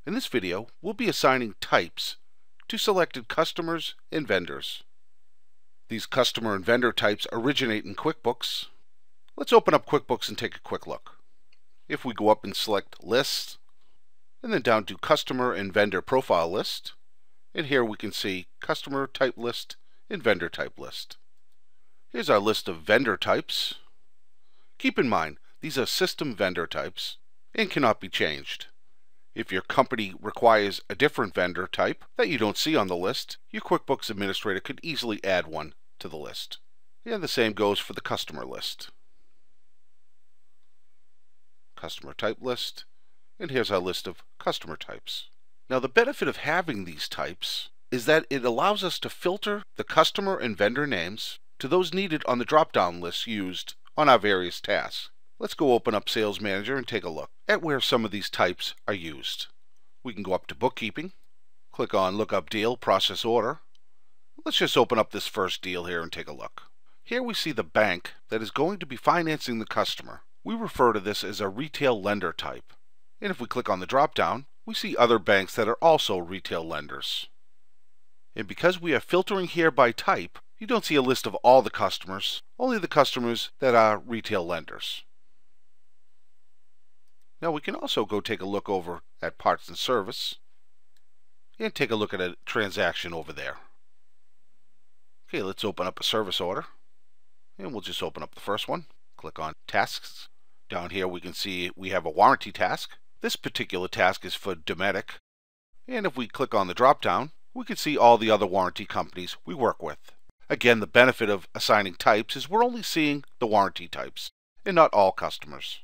In this video, we'll be assigning types to selected customers and vendors. These customer and vendor types originate in QuickBooks. Let's open up QuickBooks and take a quick look. If we go up and select List, and then down to Customer and Vendor Profile List, and here we can see Customer Type List and Vendor Type List. Here's our list of vendor types. Keep in mind, these are system vendor types and cannot be changed. If your company requires a different vendor type that you don't see on the list, your QuickBooks administrator could easily add one to the list. And the same goes for the customer list. Customer type list, and here's our list of customer types. Now the benefit of having these types is that it allows us to filter the customer and vendor names to those needed on the drop-down lists used on our various tasks. Let's go open up Sales Manager and take a look at where some of these types are used. We can go up to Bookkeeping, click on Lookup Deal, Process Order. Let's just open up this first deal here and take a look. Here we see the bank that is going to be financing the customer. We refer to this as a retail lender type. And if we click on the drop-down, we see other banks that are also retail lenders. And because we are filtering here by type, you don't see a list of all the customers, only the customers that are retail lenders. Now we can also go take a look over at Parts and Service and take a look at a transaction over there. Okay, let's open up a service order, and we'll just open up the first one. Click on Tasks. Down here we can see we have a warranty task. This particular task is for Dometic, and if we click on the drop down, we can see all the other warranty companies we work with. Again, the benefit of assigning types is we're only seeing the warranty types and not all customers.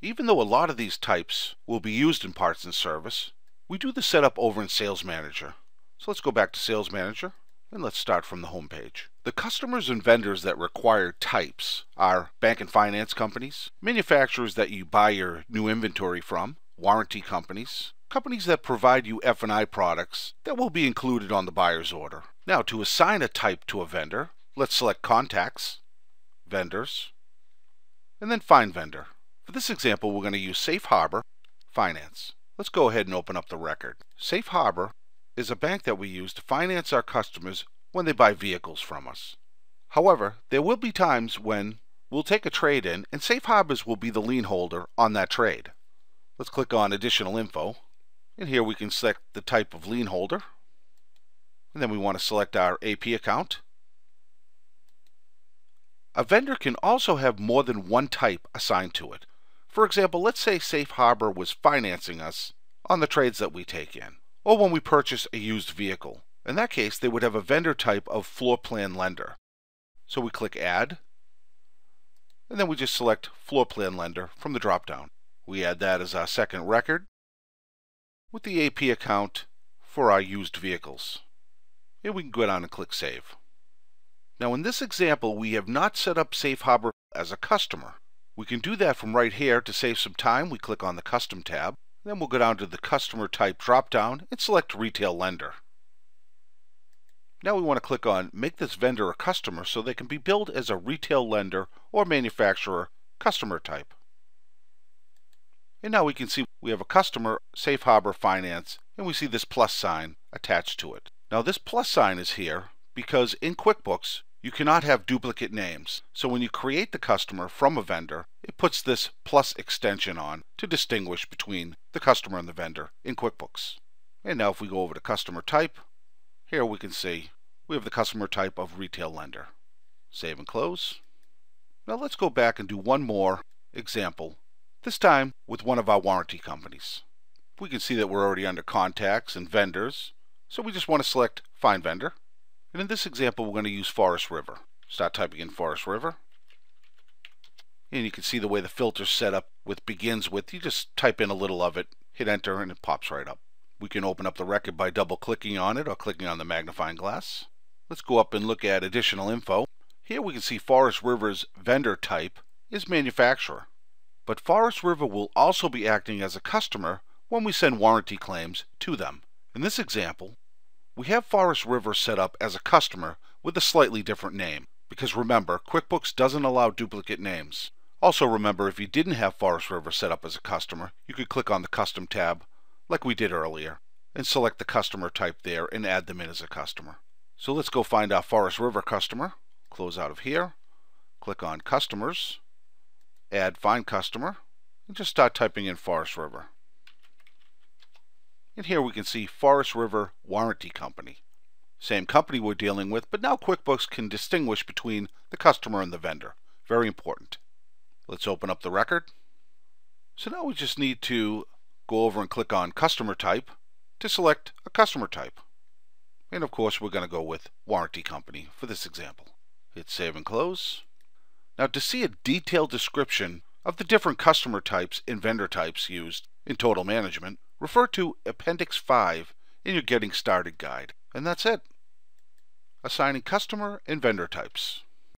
Even though a lot of these types will be used in Parts and Service, we do the setup over in Sales Manager. So let's go back to Sales Manager and let's start from the home page. The customers and vendors that require types are bank and finance companies, manufacturers that you buy your new inventory from, warranty companies, companies that provide you F&I products that will be included on the buyer's order. Now to assign a type to a vendor, let's select Contacts, Vendors, and then Find Vendor. For this example, we're going to use Safe Harbor Finance. Let's go ahead and open up the record. Safe Harbor is a bank that we use to finance our customers when they buy vehicles from us. However, there will be times when we'll take a trade in and Safe Harbors will be the lien holder on that trade. Let's click on Additional Info, and here we can select the type of lien holder, and then we want to select our AP account. A vendor can also have more than one type assigned to it. For example, let's say Safe Harbor was financing us on the trades that we take in, or when we purchase a used vehicle. In that case, they would have a vendor type of Floor Plan Lender. So we click Add, and then we just select Floor Plan Lender from the drop-down. We add that as our second record with the AP account for our used vehicles. And we can go down and click Save. Now in this example, we have not set up Safe Harbor as a customer. We can do that from right here. To save some time, we click on the Custom tab. Then we'll go down to the Customer Type drop-down and select Retail Lender. Now we want to click on Make this vendor a customer so they can be billed as a retail lender or manufacturer customer type. And now we can see we have a customer, Safe Harbor Finance, and we see this plus sign attached to it. Now this plus sign is here because in QuickBooks, you cannot have duplicate names. So when you create the customer from a vendor, it puts this plus extension on to distinguish between the customer and the vendor in QuickBooks. And now if we go over to Customer Type, here we can see we have the customer type of Retail Lender. Save and close. Now let's go back and do one more example, this time with one of our warranty companies. We can see that we're already under Contacts and Vendors, so we just want to select Find Vendor. And in this example, we're going to use Forest River. Start typing in Forest River. And you can see the way the filter's set up with Begins With. You just type in a little of it, hit Enter, and it pops right up. We can open up the record by double-clicking on it or clicking on the magnifying glass. Let's go up and look at Additional Info. Here we can see Forest River's vendor type is Manufacturer. But Forest River will also be acting as a customer when we send warranty claims to them. In this example, we have Forest River set up as a customer with a slightly different name, because remember, QuickBooks doesn't allow duplicate names. Also remember, if you didn't have Forest River set up as a customer, you could click on the Custom tab, like we did earlier, and select the customer type there and add them in as a customer. So let's go find our Forest River customer, close out of here, click on Customers, add Find Customer, and just start typing in Forest River. And here we can see Forest River Warranty Company. Same company we're dealing with, but now QuickBooks can distinguish between the customer and the vendor. Very important. Let's open up the record. So now we just need to go over and click on Customer Type to select a customer type. And of course we're going to go with Warranty Company for this example. Hit Save and Close. Now to see a detailed description of the different customer types and vendor types used in Total Management, refer to Appendix 5 in your Getting Started guide. And that's it. Assigning customer and vendor types.